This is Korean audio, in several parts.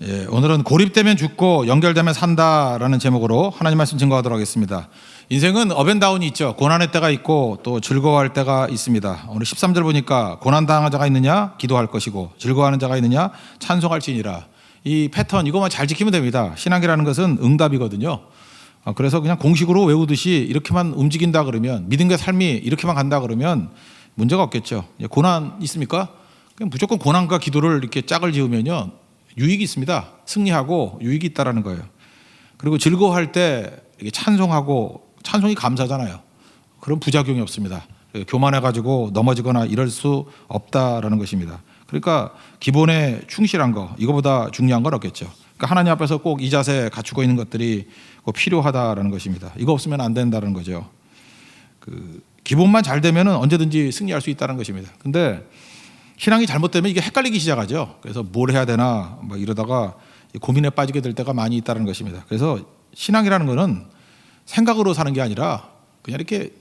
예, 오늘은 고립되면 죽고 연결되면 산다라는 제목으로 하나님 말씀 증거하도록 하겠습니다. 인생은 업앤다운이 있죠. 고난의 때가 있고 또 즐거워할 때가 있습니다. 오늘 13절 보니까 고난당한 자가 있느냐 기도할 것이고 즐거워하는 자가 있느냐 찬송할지니라. 이 패턴 이것만 잘 지키면 됩니다. 신앙이라는 것은 응답이거든요. 그래서 그냥 공식으로 외우듯이 이렇게만 움직인다 그러면 믿음의 삶이 이렇게만 간다 그러면 문제가 없겠죠. 고난 있습니까? 그냥 무조건 고난과 기도를 이렇게 짝을 지으면요 유익이 있습니다. 승리하고 유익이 있다라는 거예요. 그리고 즐거워할 때 이게 찬송하고 찬송이 감사잖아요. 그런 부작용이 없습니다. 교만해가지고 넘어지거나 이럴 수 없다라는 것입니다. 그러니까 기본에 충실한 거 이거보다 중요한 건 없겠죠. 그러니까 하나님 앞에서 꼭 이 자세 갖추고 있는 것들이 꼭 필요하다라는 것입니다. 이거 없으면 안 된다는 거죠. 기본만 잘 되면 언제든지 승리할 수 있다는 것입니다. 근데 신앙이 잘못되면 이게 헷갈리기 시작하죠. 그래서 뭘 해야 되나 뭐 이러다가 고민에 빠지게 될 때가 많이 있다는 것입니다. 그래서 신앙이라는 거는 생각으로 사는 게 아니라 그냥 이렇게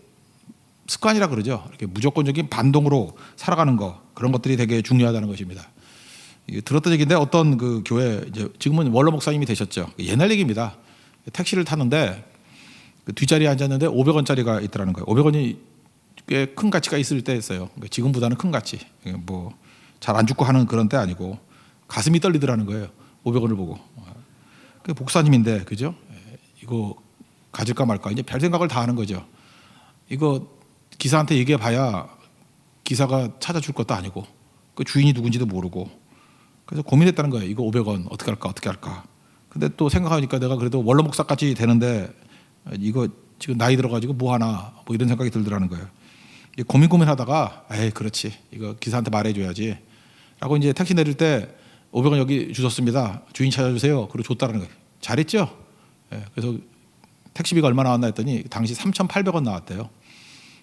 습관이라 그러죠. 이렇게 무조건적인 반동으로 살아가는 거 그런 것들이 되게 중요하다는 것입니다. 들었던 얘기인데 어떤 그 교회 이제 지금은 원로 목사님이 되셨죠. 옛날 얘기입니다. 택시를 탔는데 그 뒷자리에 앉았는데 500원짜리가 있더라는 거예요. 500원이 꽤 큰 가치가 있을 때였어요. 그러니까 지금보다는 큰 가치. 뭐 잘 안 죽고 하는 그런 때 아니고 가슴이 떨리더라는 거예요. 500원을 보고. 그 목사님인데 그죠? 이거 가질까 말까 이제 별 생각을 다 하는 거죠. 이거 기사한테 얘기해 봐야 기사가 찾아줄 것도 아니고 그 주인이 누군지도 모르고 그래서 고민했다는 거예요. 이거 500원 어떻게 할까 어떻게 할까. 근데 또 생각하니까 내가 그래도 원로 목사까지 되는데 이거 지금 나이 들어가지고 뭐 하나 뭐 이런 생각이 들더라는 거예요. 고민하다가 에이 그렇지 이거 기사한테 말해줘야지 라고 이제 택시 내릴 때 500원 여기 주셨습니다. 주인 찾아주세요. 그리고 줬다는 거예요. 잘했죠? 예, 그래서 택시비가 얼마 나왔나 했더니 당시 3,800원 나왔대요.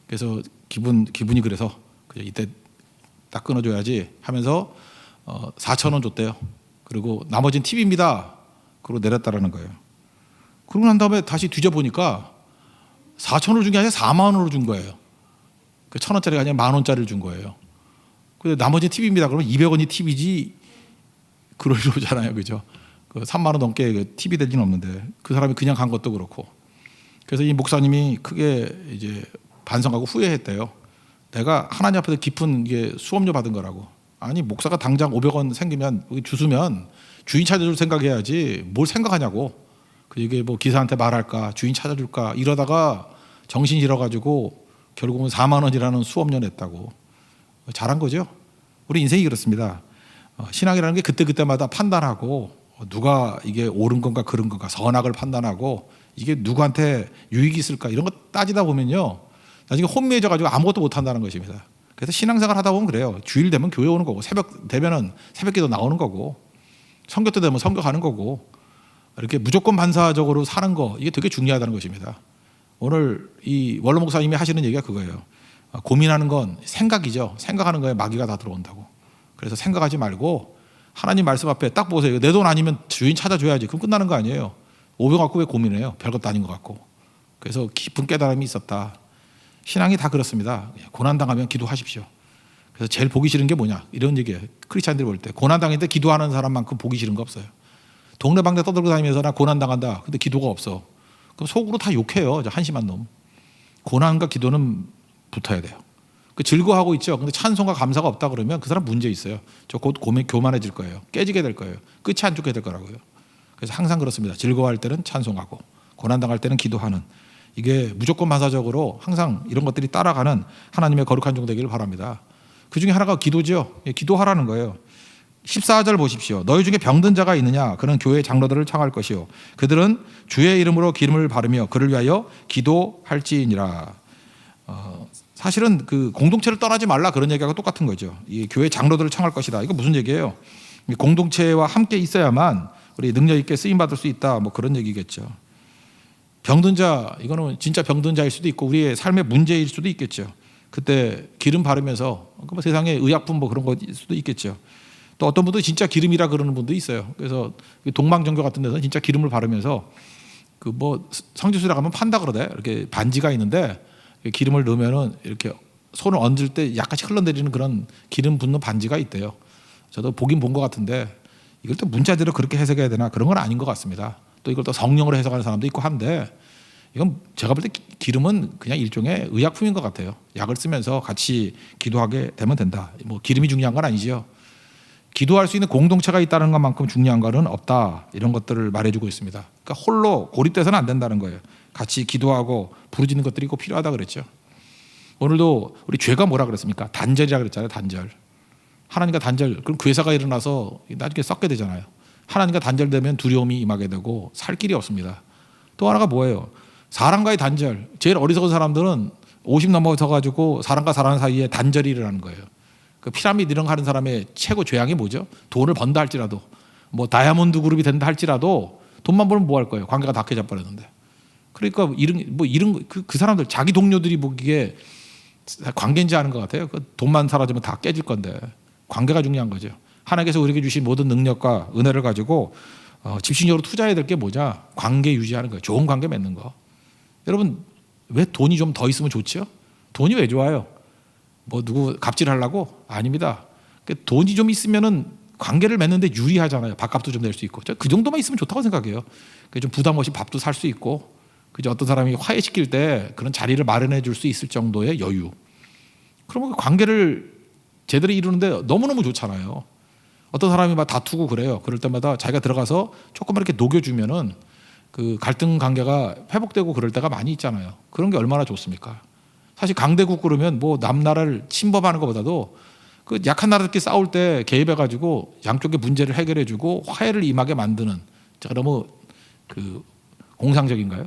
그래서 기분이 그래서 이때 딱 끊어줘야지 하면서 4,000원 줬대요. 그리고 나머지는 팁입니다. 그러고 내렸다라는 거예요. 그러고 난 다음에 다시 뒤져보니까 4,000원을 준 게 아니라 4만 원으로 준 거예요. 그 1,000원짜리가 아니라 10,000원짜리를 준 거예요. 근데 나머지 팁입니다. 그러면 200원이 팁이지 그럴 리잖아요, 그죠? 그 3만 원 넘게 그 팁이 되지는 없는데 그 사람이 그냥 간 것도 그렇고. 그래서 이 목사님이 크게 이제 반성하고 후회했대요. 내가 하나님 앞에서 깊은 이게 수업료 받은 거라고. 아니 목사가 당장 500원 생기면 주수면 주인 찾아줄 생각해야지 뭘 생각하냐고. 이게 뭐 기사한테 말할까 주인 찾아줄까 이러다가 정신 잃어가지고 결국은 4만 원이라는 수업료 냈다고. 잘한 거죠. 우리 인생이 그렇습니다. 신앙이라는 게 그때그때마다 판단하고 누가 이게 옳은 건가 그른 건가 선악을 판단하고 이게 누구한테 유익이 있을까 이런 거 따지다 보면요 나중에 혼미해져가지고 아무것도 못한다는 것입니다. 그래서 신앙생활 하다 보면 그래요. 주일 되면 교회 오는 거고 새벽 되면은 새벽기도 나오는 거고 성교 때 되면 성교 가는 거고 이렇게 무조건 반사적으로 사는 거 이게 되게 중요하다는 것입니다. 오늘 이 원로 목사님이 하시는 얘기가 그거예요. 고민하는 건 생각이죠. 생각하는 거에 마귀가 다 들어온다고. 그래서 생각하지 말고 하나님 말씀 앞에 딱 보세요. 내 돈 아니면 주인 찾아줘야지. 그럼 끝나는 거 아니에요. 500 갖고 왜 고민해요? 별것도 아닌 것 같고. 그래서 깊은 깨달음이 있었다. 신앙이 다 그렇습니다. 고난당하면 기도하십시오. 그래서 제일 보기 싫은 게 뭐냐 이런 얘기예요. 크리스찬들이 볼 때 고난당했는데 기도하는 사람만큼 보기 싫은 거 없어요. 동네방네 떠들고 다니면서 나 고난당한다. 근데 기도가 없어. 그럼 속으로 다 욕해요. 한심한 놈. 고난과 기도는 붙어야 돼요. 즐거워하고 있죠. 근데 찬송과 감사가 없다 그러면 그 사람 문제 있어요. 저 곧 교만해질 거예요. 깨지게 될 거예요. 끝이 안 좋게 될 거라고요. 그래서 항상 그렇습니다. 즐거워할 때는 찬송하고 고난당할 때는 기도하는 이게 무조건 반사적으로 항상 이런 것들이 따라가는 하나님의 거룩한 종 되기를 바랍니다. 그 중에 하나가 기도죠. 기도하라는 거예요. 14절 보십시오. 너희 중에 병든 자가 있느냐? 그는 교회 장로들을 청할 것이요. 그들은 주의 이름으로 기름을 바르며 그를 위하여 기도할지니라. 사실은 그 공동체를 떠나지 말라 그런 얘기하고 똑같은 거죠. 이 교회 장로들을 청할 것이다. 이거 무슨 얘기예요? 공동체와 함께 있어야만 우리 능력 있게 쓰임 받을 수 있다. 뭐 그런 얘기겠죠. 병든 자 이거는 진짜 병든 자일 수도 있고 우리의 삶의 문제일 수도 있겠죠. 그때 기름 바르면서 뭐 세상에 의약품 뭐 그런 거일 수도 있겠죠. 또 어떤 분도 진짜 기름이라 그러는 분도 있어요. 그래서 동방정교 같은 데서 진짜 기름을 바르면서 그 뭐 성지순례 가면 판다 그러대. 이렇게 반지가 있는데 기름을 넣으면은 이렇게 손을 얹을 때 약간씩 흘러내리는 그런 기름 붓는 반지가 있대요. 저도 보긴 본 것 같은데 이걸 또 문자대로 그렇게 해석해야 되나 그런 건 아닌 것 같습니다. 또 이걸 또 성령으로 해석하는 사람도 있고 한데 이건 제가 볼 때 기름은 그냥 일종의 의약품인 것 같아요. 약을 쓰면서 같이 기도하게 되면 된다. 뭐 기름이 중요한 건 아니죠. 기도할 수 있는 공동체가 있다는 것만큼 중요한 것은 없다. 이런 것들을 말해주고 있습니다. 그러니까 홀로 고립돼서는 안 된다는 거예요. 같이 기도하고 부르짖는 것들이 꼭 필요하다 그랬죠. 오늘도 우리 죄가 뭐라 그랬습니까? 단절이라 그랬잖아요. 단절. 하나님과 단절. 그럼 그 회사가 일어나서 나중에 썩게 되잖아요. 하나님과 단절되면 두려움이 임하게 되고 살 길이 없습니다. 또 하나가 뭐예요? 사람과의 단절. 제일 어리석은 사람들은 50 넘어서 가지고 사람과 사람 사이에 단절이 일어나는 거예요. 그 피라미드 이런 거 하는 사람의 최고 죄악이 뭐죠? 돈을 번다 할지라도 뭐 다이아몬드 그룹이 된다 할지라도 돈만 벌면 뭐 할 거예요? 관계가 닿게 잡버렸는데. 그러니까 그 사람들 자기 동료들이 보기에 관계인지 아는 것 같아요. 그 돈만 사라지면 다 깨질 건데 관계가 중요한 거죠. 하나님께서 우리에게 주신 모든 능력과 은혜를 가지고 집중적으로 투자해야 될 게 뭐냐? 관계 유지하는 거예요. 좋은 관계 맺는 거. 여러분 왜 돈이 좀 더 있으면 좋죠? 돈이 왜 좋아요? 뭐 누구 갑질하려고? 아닙니다. 돈이 좀 있으면은 관계를 맺는데 유리하잖아요. 밥값도 좀 낼 수 있고. 그 정도만 있으면 좋다고 생각해요. 좀 부담 없이 밥도 살 수 있고, 그죠? 어떤 사람이 화해시킬 때 그런 자리를 마련해 줄 수 있을 정도의 여유. 그러면 그 관계를 제대로 이루는데 너무너무 좋잖아요. 어떤 사람이 막 다투고 그래요. 그럴 때마다 자기가 들어가서 조금만 이렇게 녹여주면은 그 갈등 관계가 회복되고 그럴 때가 많이 있잖아요. 그런 게 얼마나 좋습니까? 사실 강대국 그러면 뭐 남나라를 침범하는 것보다도 그 약한 나라들끼리 싸울 때 개입해가지고 양쪽의 문제를 해결해주고 화해를 임하게 만드는, 제가 너무 그 공상적인가요?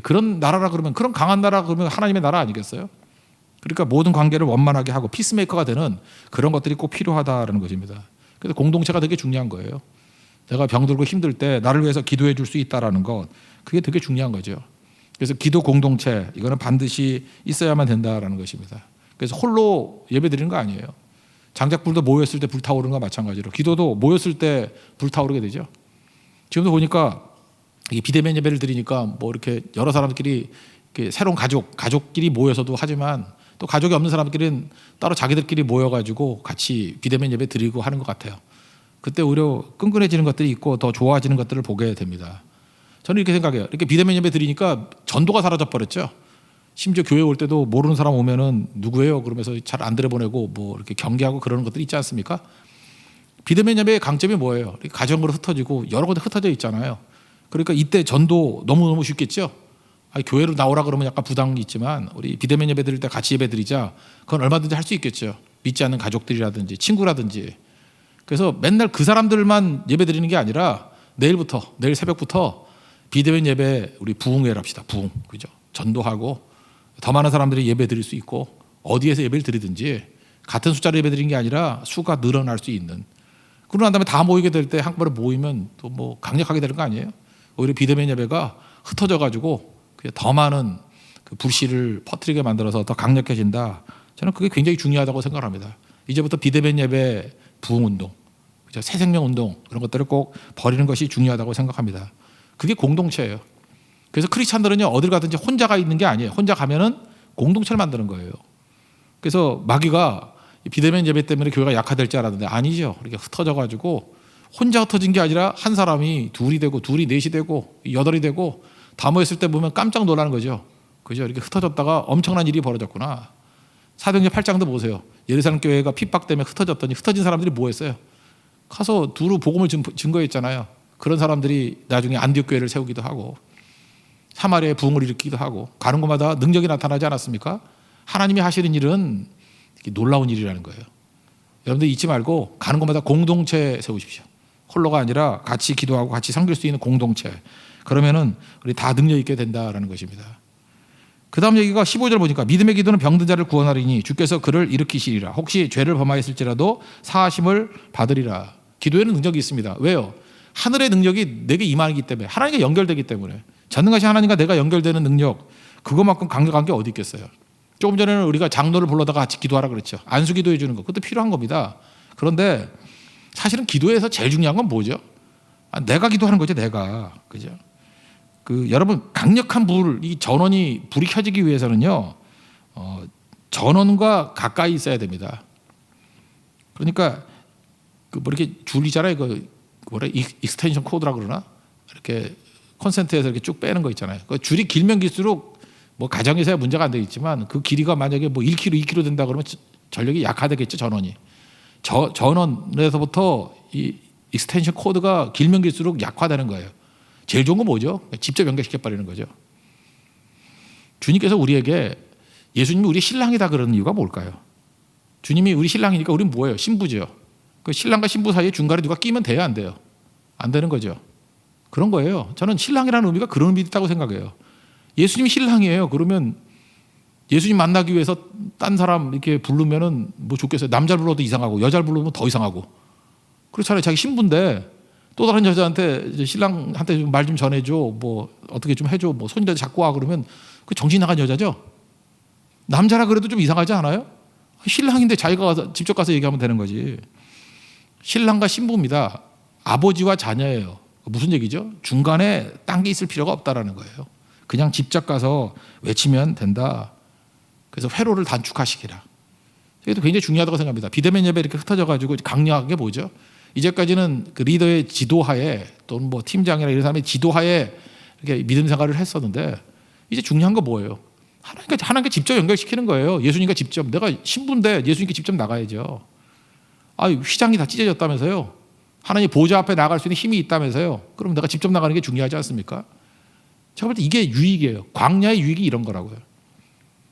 그런 나라라 그러면, 그런 강한 나라 그러면 하나님의 나라 아니겠어요? 그러니까 모든 관계를 원만하게 하고 피스메이커가 되는 그런 것들이 꼭 필요하다라는 것입니다. 그래서 공동체가 되게 중요한 거예요. 내가 병들고 힘들 때 나를 위해서 기도해 줄 수 있다라는 것, 그게 되게 중요한 거죠. 그래서 기도 공동체, 이거는 반드시 있어야만 된다라는 것입니다. 그래서 홀로 예배 드리는 거 아니에요. 장작불도 모였을 때 불타오르는 거 마찬가지로 기도도 모였을 때 불타오르게 되죠. 지금도 보니까 이게 비대면 예배를 드리니까 뭐 이렇게 여러 사람들끼리 이렇게 새로운 가족끼리 모여서도 하지만 또 가족이 없는 사람들끼리는 따로 자기들끼리 모여가지고 같이 비대면 예배 드리고 하는 것 같아요. 그때 오히려 끈끈해지는 것들이 있고 더 좋아지는 것들을 보게 됩니다. 저는 이렇게 생각해요. 이렇게 비대면 예배 드리니까 전도가 사라져 버렸죠. 심지어 교회 올 때도 모르는 사람 오면은 누구예요? 그러면서 잘 안 들여보내고 뭐 이렇게 경계하고 그러는 것들이 있지 않습니까? 비대면 예배의 강점이 뭐예요? 가정으로 흩어지고 여러 군데 흩어져 있잖아요. 그러니까 이때 전도 너무너무 쉽겠죠. 아니, 교회로 나오라 그러면 약간 부담이 있지만 우리 비대면 예배 드릴 때 같이 예배 드리자. 그건 얼마든지 할 수 있겠죠. 믿지 않는 가족들이라든지 친구라든지. 그래서 맨날 그 사람들만 예배 드리는 게 아니라 내일 새벽부터 비대면 예배 우리 부흥회를 합시다. 부흥. 그죠? 전도하고 더 많은 사람들이 예배 드릴 수 있고 어디에서 예배를 드리든지 같은 숫자로 예배 드리는 게 아니라 수가 늘어날 수 있는. 그러고 난 다음에 다 모이게 될 때 한꺼번에 모이면 또 뭐 강력하게 되는 거 아니에요? 오히려 비대면 예배가 흩어져 가지고 더 많은 그 불씨를 퍼뜨리게 만들어서 더 강력해진다. 저는 그게 굉장히 중요하다고 생각합니다. 이제부터 비대면 예배 부흥운동, 그죠? 새생명운동 그런 것들을 꼭 벌이는 것이 중요하다고 생각합니다. 그게 공동체예요. 그래서 크리스찬들은요 어딜 가든지 혼자가 있는 게 아니에요. 혼자 가면은 공동체를 만드는 거예요. 그래서 마귀가 비대면 예배 때문에 교회가 약화될 줄 알았는데 아니죠. 이렇게 흩어져가지고 혼자 흩어진 게 아니라 한 사람이 둘이 되고 둘이 넷이 되고 여덟이 되고 다 모였을 때 보면 깜짝 놀라는 거죠. 그죠? 이렇게 흩어졌다가 엄청난 일이 벌어졌구나. 사도행전 8장도 보세요. 예루살렘 교회가 핍박 때문에 흩어졌더니 흩어진 사람들이 뭐 했어요? 가서 두루 복음을 증거했잖아요. 그런 사람들이 나중에 안디옥 교회를 세우기도 하고 사마리아에 부흥을 일으키기도 하고 가는 곳마다 능력이 나타나지 않았습니까? 하나님이 하시는 일은 놀라운 일이라는 거예요. 여러분들 잊지 말고 가는 곳마다 공동체 세우십시오. 홀로가 아니라 같이 기도하고 같이 섬길 수 있는 공동체. 그러면은 우리 다 능력 있게 된다라는 것입니다. 그 다음 얘기가 15절 보니까 믿음의 기도는 병든 자를 구원하리니 주께서 그를 일으키시리라. 혹시 죄를 범하였을지라도 사하심을 받으리라. 기도에는 능력이 있습니다. 왜요? 하늘의 능력이 내게 임하기 때문에, 하나님과 연결되기 때문에. 전능하신 하나님과 내가 연결되는 능력, 그것만큼 강력한 게 어디 있겠어요? 조금 전에는 우리가 장로를 불러다가 같이 기도하라 그랬죠. 안수 기도해 주는 거, 그것도 필요한 겁니다. 그런데 사실은 기도에서 제일 중요한 건 뭐죠? 내가 기도하는 거죠. 내가. 그죠? 여러분 강력한 이 전원이 불이 켜지기 위해서는요 전원과 가까이 있어야 됩니다. 그러니까 뭐 이렇게 줄이잖아요. 뭐래 익스텐션 코드라 그러나 이렇게 콘센트에서 이렇게 쭉 빼는 거 있잖아요. 그 줄이 길면 길수록 뭐 가정에서야 문제가 안 되겠지만 그 길이가 만약에 뭐 1km, 2km 된다 그러면 전력이 약화되겠죠, 전원이. 전원에서부터 이 익스텐션 코드가 길면 길수록 약화되는 거예요. 제일 좋은 건 뭐죠? 직접 연결시켜 버리는 거죠. 주님께서 우리에게 예수님이 우리 신랑이다 그러는 이유가 뭘까요? 주님이 우리 신랑이니까 우리는 뭐예요? 신부죠. 그 신랑과 신부 사이에 중간에 누가 끼면 돼요, 안 돼요? 안 되는 거죠. 그런 거예요. 저는 신랑이라는 의미가 그런 의미 있다고 생각해요. 예수님이 신랑이에요. 그러면 예수님 만나기 위해서 딴 사람 이렇게 부르면은 뭐 좋겠어요. 남자를 불러도 이상하고 여자를 부르면 더 이상하고. 그렇잖아요. 자기 신부인데 또 다른 여자한테 신랑한테 말 좀 전해줘, 뭐 어떻게 좀 해줘, 뭐 손이라도 잡고 와 그러면 그 정신 나간 여자죠. 남자라 그래도 좀 이상하지 않아요? 신랑인데 자기가 가서 직접 가서 얘기하면 되는 거지. 신랑과 신부입니다. 아버지와 자녀예요. 무슨 얘기죠? 중간에 딴 게 있을 필요가 없다라는 거예요. 그냥 직접 가서 외치면 된다. 그래서 회로를 단축하시기라. 이것도 굉장히 중요하다고 생각합니다. 비대면 예배 이렇게 흩어져가지고 강력한 게 뭐죠? 이제까지는 그 리더의 지도하에 또는 뭐 팀장이나 이런 사람의 지도하에 이렇게 믿음 생활을 했었는데 이제 중요한 거 뭐예요? 하나님께 직접 연결시키는 거예요. 예수님과 직접. 내가 신부인데 예수님께 직접 나가야죠. 휘장이 다 찢어졌다면서요. 하나님 보좌 앞에 나갈 수 있는 힘이 있다면서요. 그럼 내가 직접 나가는 게 중요하지 않습니까? 제가 볼 때 이게 유익이에요. 광야의 유익이 이런 거라고요.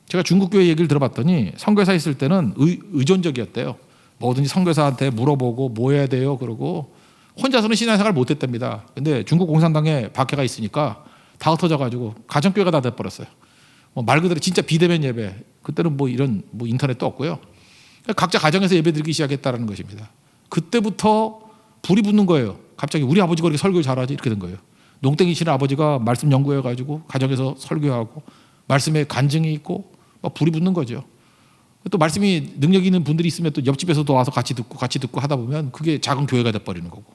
제가 중국 교회 얘기를 들어봤더니 선교사 있을 때는 의존적이었대요. 뭐든지 선교사한테 물어보고 뭐 해야 돼요 그러고 혼자서는 신앙생활 못했답니다. 근데 중국 공산당에 박해가 있으니까 다 흩어져가지고 가정교회가 다 돼버렸어요. 말 그대로 진짜 비대면 예배. 그때는 뭐 이런 뭐 인터넷도 없고요. 각자 가정에서 예배 드리기 시작했다는 것입니다. 그때부터 불이 붙는 거예요. 갑자기 우리 아버지가 그렇게 설교 잘하지 이렇게 된 거예요. 농땡이 치는 아버지가 말씀 연구해가지고 가정에서 설교하고 말씀에 간증이 있고 막 불이 붙는 거죠. 또 말씀이 능력 있는 분들이 있으면 또 옆집에서도 와서 같이 듣고 하다 보면 그게 작은 교회가 돼버리는 거고.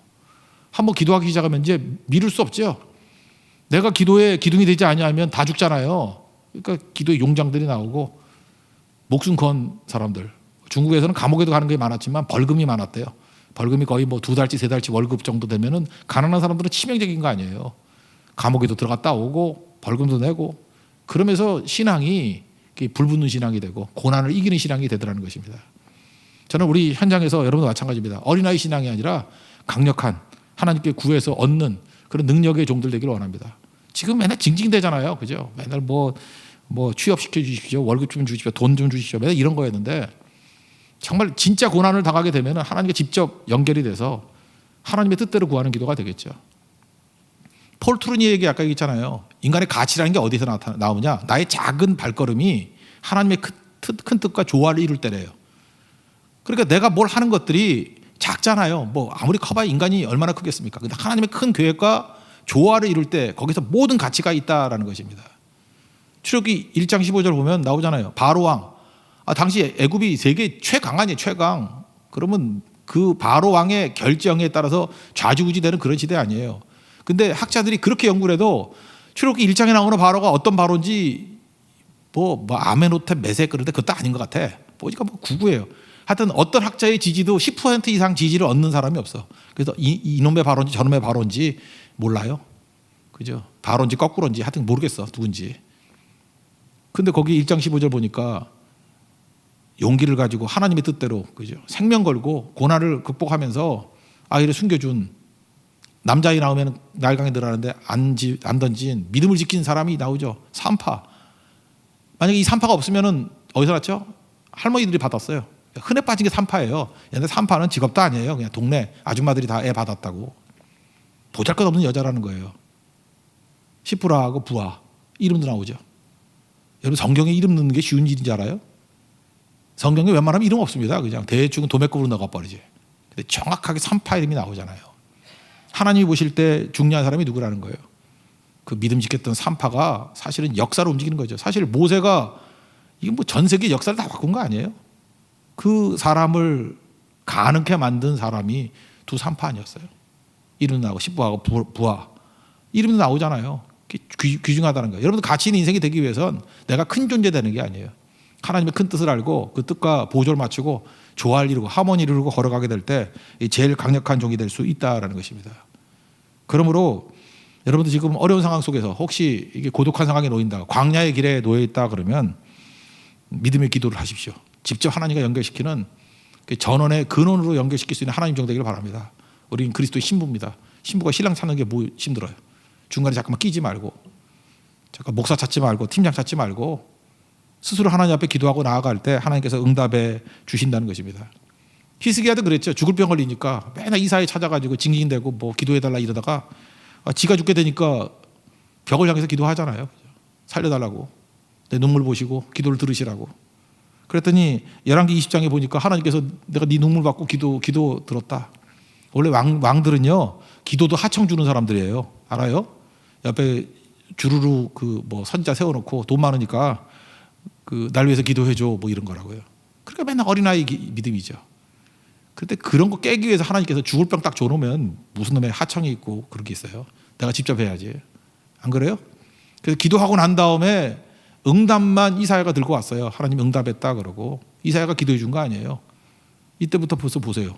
한번 기도하기 시작하면 이제 미룰 수 없죠. 내가 기도에 기둥이 되지 아니하면 다 죽잖아요. 그러니까 기도의 용장들이 나오고 목숨 건 사람들. 중국에서는 감옥에도 가는 게 많았지만 벌금이 많았대요. 벌금이 거의 뭐 2달치 3달치 월급 정도 되면은 가난한 사람들은 치명적인 거 아니에요. 감옥에도 들어갔다 오고 벌금도 내고 그러면서 신앙이 불붙는 신앙이 되고 고난을 이기는 신앙이 되더라는 것입니다. 저는 우리 현장에서 여러분도 마찬가지입니다. 어린아이 신앙이 아니라 강력한 하나님께 구해서 얻는 그런 능력의 종들 되기를 원합니다. 지금 맨날 징징대잖아요. 그죠? 맨날 뭐 취업시켜 주십시오. 월급 좀 주십시오. 돈 좀 주십시오. 맨날 이런 거였는데 정말 진짜 고난을 당하게 되면 하나님께 직접 연결이 돼서 하나님의 뜻대로 구하는 기도가 되겠죠. 폴 트루니에게 아까 얘기했잖아요. 인간의 가치라는 게 어디서 나오냐? 나의 작은 발걸음이 하나님의 큰 뜻과 조화를 이룰 때래요. 그러니까 내가 뭘 하는 것들이 작잖아요. 뭐 아무리 커봐야 인간이 얼마나 크겠습니까? 근데 하나님의 큰 계획과 조화를 이룰 때 거기서 모든 가치가 있다라는 것입니다. 출애굽기 1장 15절 보면 나오잖아요. 바로 왕. 당시 애굽이 세계 최강아니에요. 최강. 그러면 그 바로 왕의 결정에 따라서 좌지우지되는 그런 시대 아니에요. 근데 학자들이 그렇게 연구를 해도 출애굽기 1장에 나오는 바로가 어떤 바로인지 뭐 아메노테 메섹 그런데 그것도 아닌 것 같아. 보니까 뭐 구구예요. 하여튼 어떤 학자의 지지도 10% 이상 지지를 얻는 사람이 없어. 그래서 이놈의 바로인지 저놈의 바로인지 몰라요. 그죠? 바로인지 거꾸로인지 하여튼 모르겠어. 누군지. 근데 거기 1장 15절 보니까 용기를 가지고 하나님의 뜻대로 그죠? 생명 걸고 고난을 극복하면서 아이를 숨겨준 남자아이 나오면 날강에 들어가는데 안 던진 믿음을 지킨 사람이 나오죠. 산파. 만약에 이 산파가 없으면은 어디서 났죠? 할머니들이 받았어요. 흔해 빠진 게 산파예요. 옛날 산파는 직업도 아니에요. 그냥 동네 아줌마들이 다 애 받았다고. 보잘것없는 여자라는 거예요. 시프라하고 부하 이름도 나오죠. 여러분 성경에 이름 넣는 게 쉬운 일인지 알아요? 성경에 웬만하면 이름 없습니다. 그냥 대충 도매급으로 나가버리지. 근데 정확하게 산파 이름이 나오잖아요. 하나님이 보실 때 중요한 사람이 누구라는 거예요. 그 믿음 지켰던 산파가 사실은 역사를 움직이는 거죠. 사실 모세가 이게 뭐 전 세계 역사를 다 바꾼 거 아니에요? 그 사람을 가능케 만든 사람이 두 산파 아니었어요. 이름도 나오고 시부하고 부하 이름도 나오잖아요. 귀중하다는 거예요. 여러분들 가치 있는 인생이 되기 위해선 내가 큰 존재 되는 게 아니에요. 하나님의 큰 뜻을 알고 그 뜻과 보조를 맞추고 조화를 이루고 하모니를 이루고 걸어가게 될 때 제일 강력한 종이 될 수 있다라는 것입니다. 그러므로 여러분들 지금 어려운 상황 속에서 혹시 이게 고독한 상황에 놓인다, 광야의 길에 놓여 있다 그러면 믿음의 기도를 하십시오. 직접 하나님과 연결시키는 전원의 근원으로 연결시킬 수 있는 하나님 종 되기를 바랍니다. 우리는 그리스도의 신부입니다. 신부가 신랑 찾는 게 뭐 힘들어요? 중간에 잠깐만 끼지 말고, 잠깐 목사 찾지 말고, 팀장 찾지 말고 스스로 하나님 앞에 기도하고 나아갈 때 하나님께서 응답해 주신다는 것입니다. 히스기야도 그랬죠. 죽을 병 걸리니까 맨날 이사에 찾아가지고 징징대고 뭐 기도해달라 이러다가 지가 죽게 되니까 벽을 향해서 기도하잖아요. 살려달라고, 내 눈물 보시고 기도를 들으시라고. 그랬더니 열왕기 20장에 보니까 하나님께서 내가 네 눈물 받고 기도 들었다. 원래 왕들은요 기도도 하청 주는 사람들이에요. 알아요? 옆에 주르르 그 뭐 선자 세워놓고 돈 많으니까 그 날 위해서 기도해줘 뭐 이런 거라고요. 그러니까 맨날 어린아이 믿음이죠. 그런데 그런 거 깨기 위해서 하나님께서 죽을 병 딱 줘놓으면 무슨 놈의 하청이 있고 그런 게 있어요. 내가 직접 해야지. 안 그래요? 그래서 기도하고 난 다음에 응답만 이사야가 들고 왔어요. 하나님 응답했다 그러고 이사야가 기도해 준 거 아니에요. 이때부터 벌써 보세요.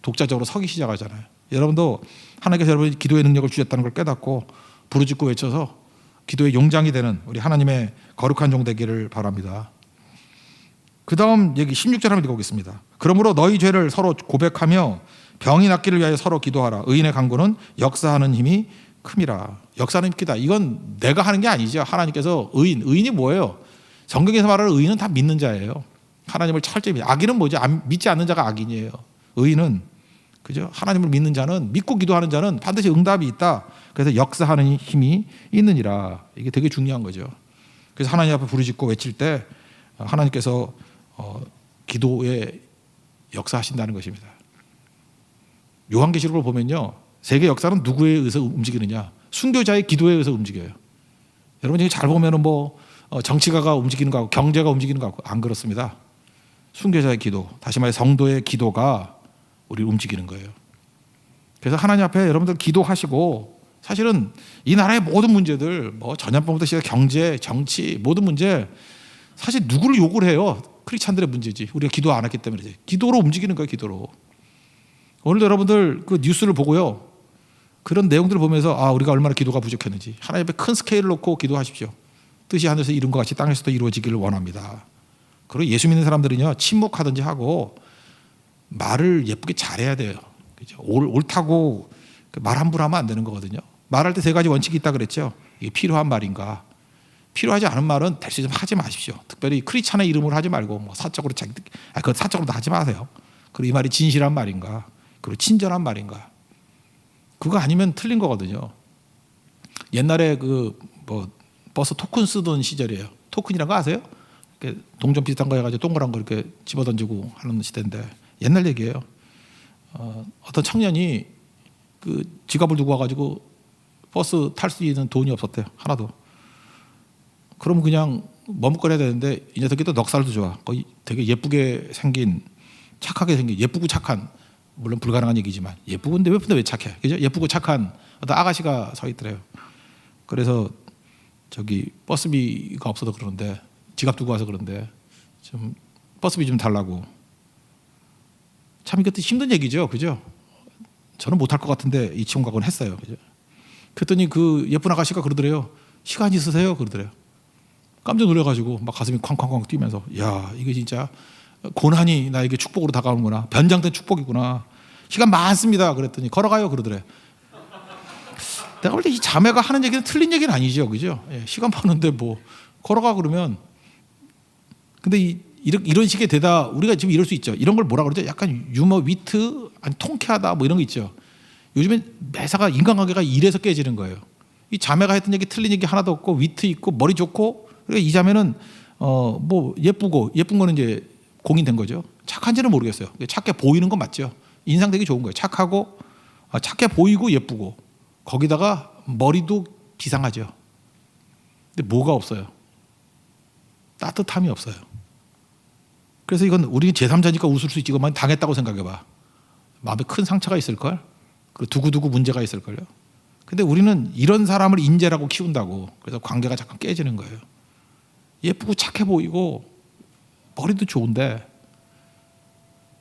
독자적으로 서기 시작하잖아요. 여러분도 하나님께서 여러분이 기도의 능력을 주셨다는 걸 깨닫고 부르짖고 외쳐서 기도의 용장이 되는 우리 하나님의 거룩한 종 되기를 바랍니다. 그 다음 여기 16절 한번 읽어보겠습니다. 그러므로 너희 죄를 서로 고백하며 병이 낫기를 위하여 서로 기도하라. 의인의 간구는 역사하는 힘이 큼이라. 역사하는 힘이 크다. 이건 내가 하는 게 아니죠. 하나님께서 의인이 뭐예요? 성경에서 말하는 의인은 다 믿는 자예요. 하나님을 철저히 믿는. 악인은 뭐죠? 믿지 않는 자가 악인이에요. 의인은 그죠? 하나님을 믿는 자는, 믿고 기도하는 자는 반드시 응답이 있다. 그래서 역사하는 힘이 있느니라. 이게 되게 중요한 거죠. 그래서 하나님 앞에 부르짖고 외칠 때 하나님께서 기도에 역사하신다는 것입니다. 요한계시록을 보면요, 세계 역사는 누구에 의해서 움직이느냐? 순교자의 기도에 의해서 움직여요. 여러분 잘 보면은 뭐 정치가가 움직이는 거하고 경제가 움직이는 거하고 안 그렇습니다. 순교자의 기도, 다시 말해 성도의 기도가 우리를 움직이는 거예요. 그래서 하나님 앞에 여러분들 기도하시고, 사실은 이 나라의 모든 문제들, 뭐 전염병부터 시작해 경제, 정치 모든 문제, 사실 누구를 욕을 해요? 크리스찬들의 문제지. 우리가 기도 안 했기 때문이지. 기도로 움직이는 거예요. 기도로. 오늘도 여러분들 그 뉴스를 보고요, 그런 내용들을 보면서 우리가 얼마나 기도가 부족했는지 하나님 앞에 큰 스케일을 놓고 기도하십시오. 뜻이 하늘에서 이룬 것 같이 땅에서도 이루어지기를 원합니다. 그리고 예수 믿는 사람들은요, 침묵하든지 하고 말을 예쁘게 잘해야 돼요. 그죠? 옳다고 말 함부로 하면 안 되는 거거든요. 말할 때 세 가지 원칙이 있다 그랬죠. 이게 필요한 말인가? 필요하지 않은 말은 될 수 있으면 하지 마십시오. 특별히 크리스찬의 이름으로 하지 말고 뭐 사적으로 그건 사적으로도 하지 마세요. 그리고 이 말이 진실한 말인가? 그리고 친절한 말인가? 그거 아니면 틀린 거거든요. 옛날에 그 뭐 버스 토큰 쓰던 시절이에요. 토큰이란 거 아세요? 동전 비슷한 거 해가지고 동그란 거 이렇게 집어던지고 하는 시대인데 옛날 얘기예요. 어떤 청년이 그 지갑을 두고 와가지고 버스 탈 수 있는 돈이 없었대요. 하나도. 그럼 그냥 머뭇거려야 되는데 이 녀석이 또 넉살도 좋아. 거의 되게 예쁘게 생긴, 착하게 생긴, 예쁘고 착한, 물론 불가능한 얘기지만 예쁘고인데 왜 착해? 그죠? 예쁘고 착한 어떤 아가씨가 서 있더래요. 그래서 저기 버스비가 없어서 그러는데, 지갑 두고 와서 그런데 좀 버스비 좀 달라고. 참 이것도 힘든 얘기죠, 그죠? 저는 못할 것 같은데 이 친구하고는 했어요, 그죠? 그랬더니 그 예쁜 아가씨가 그러더래요. 시간 있으세요? 그러더래요. 깜짝 놀라가지고 막 가슴이 쾅쾅쾅 뛰면서, 야, 이게 진짜 고난이 나에게 축복으로 다가오는구나. 변장된 축복이구나. 시간 많습니다. 그랬더니 걸어가요. 그러더래. 내가 볼 때 이 자매가 하는 얘기는 틀린 얘기는 아니죠, 그죠? 예, 시간 많은데 뭐 걸어가 그러면. 근데 이런 식의 대답, 우리가 지금 이럴 수 있죠. 이런 걸 뭐라 그러죠? 약간 유머, 위트, 아니 통쾌하다 뭐 이런 거 있죠. 요즘엔 매사가 인간관계가 이래서 깨지는 거예요. 이 자매가 했던 얘기 틀린 얘기 하나도 없고, 위트 있고 머리 좋고, 그러니까 이 자매는 뭐 예쁘고, 예쁜 거는 이제 공인된 거죠. 착한지는 모르겠어요. 착해 보이는 건 맞죠. 인상 되게 좋은 거예요. 착하고 착해 보이고 예쁘고, 거기다가 머리도 비상하죠. 근데 뭐가 없어요? 따뜻함이 없어요. 그래서 이건 우리 제3자니까 웃을 수 있지, 이것만 당했다고 생각해봐. 마음에 큰 상처가 있을걸? 그리고 두고두고 문제가 있을걸요? 근데 우리는 이런 사람을 인재라고 키운다고, 그래서 관계가 잠깐 깨지는 거예요. 예쁘고 착해 보이고 머리도 좋은데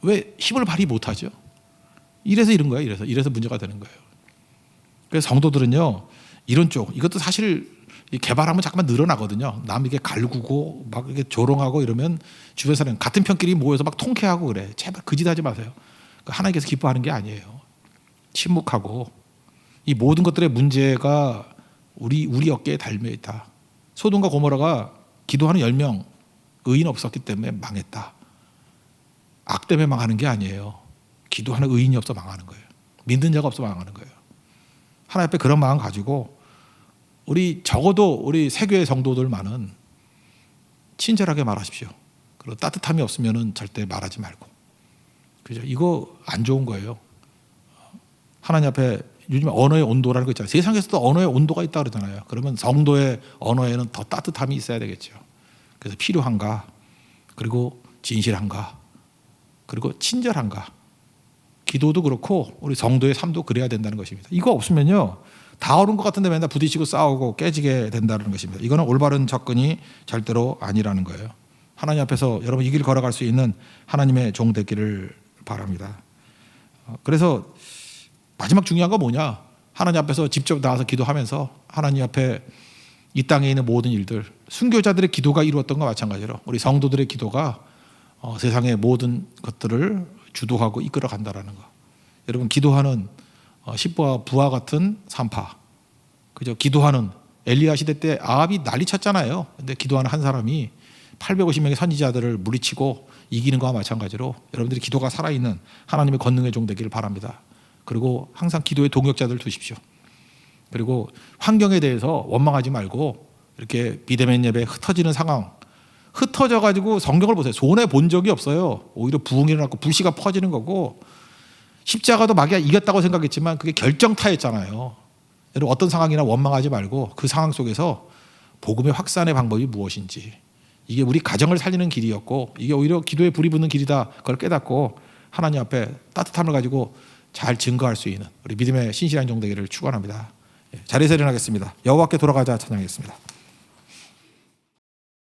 왜 힘을 발휘 못하죠? 이래서 이런 거예요. 이래서 문제가 되는 거예요. 그래서 성도들은요, 이런 쪽, 이것도 사실 개발하면 잠깐만 늘어나거든요. 남에게 갈구고 막 이렇게 조롱하고 이러면 주변 사람 같은 편끼리 모여서 막 통쾌하고 그래. 제발 그 짓 하지 마세요. 하나님께서 기뻐하는 게 아니에요. 침묵하고 이 모든 것들의 문제가 우리 어깨에 달려 있다. 소돔과 고모라가 기도하는 10명 의인 없었기 때문에 망했다. 악 때문에 망하는 게 아니에요. 기도하는 의인이 없어 망하는 거예요. 믿는 자가 없어 망하는 거예요. 하나님 앞에 그런 마음 가지고 적어도 우리 세교의 성도들만은 친절하게 말하십시오. 그리고 따뜻함이 없으면은 절대 말하지 말고. 그죠? 이거 안 좋은 거예요. 하나님 앞에 요즘 언어의 온도라는 거 있잖아요. 세상에서도 언어의 온도가 있다 그러잖아요. 그러면 성도의 언어에는 더 따뜻함이 있어야 되겠죠. 그래서 필요한가, 그리고 진실한가, 그리고 친절한가. 기도도 그렇고 우리 성도의 삶도 그래야 된다는 것입니다. 이거 없으면요, 다 옳은 것 같은데 맨날 부딪히고 싸우고 깨지게 된다는 것입니다. 이거는 올바른 접근이 절대로 아니라는 거예요. 하나님 앞에서 여러분 이 길 걸어갈 수 있는 하나님의 종 되기를 바랍니다. 그래서 마지막 중요한 건 뭐냐? 하나님 앞에서 직접 나와서 기도하면서 하나님 앞에 이 땅에 있는 모든 일들, 순교자들의 기도가 이루었던 것과 마찬가지로 우리 성도들의 기도가 세상의 모든 것들을 주도하고 이끌어 간다라는 거. 여러분 기도하는 십부와 부와 같은 산파, 그죠? 기도하는 엘리야 시대 때 아합이 난리 쳤잖아요. 근데 기도하는 한 사람이 850명의 선지자들을 물리치고 이기는 것과 마찬가지로 여러분들이 기도가 살아있는 하나님의 권능의 종 되기를 바랍니다. 그리고 항상 기도의 동역자들 두십시오. 그리고 환경에 대해서 원망하지 말고 이렇게 비대면 예배 흩어지는 상황, 흩어져 가지고 성경을 보세요. 손해 본 적이 없어요. 오히려 부흥이 일어나고 불씨가 퍼지는 거고, 십자가도 마귀가 이겼다고 생각했지만 그게 결정타였잖아요. 여러분 어떤 상황이나 원망하지 말고 그 상황 속에서 복음의 확산의 방법이 무엇인지, 이게 우리 가정을 살리는 길이었고 이게 오히려 기도에 불이 붙는 길이다, 그걸 깨닫고 하나님 앞에 따뜻함을 가지고 잘 증거할 수 있는 우리 믿음의 신실한 종 되기를 축원합니다. 자리에서 일어나겠습니다. 여호와께 돌아가자 찬양하겠습니다.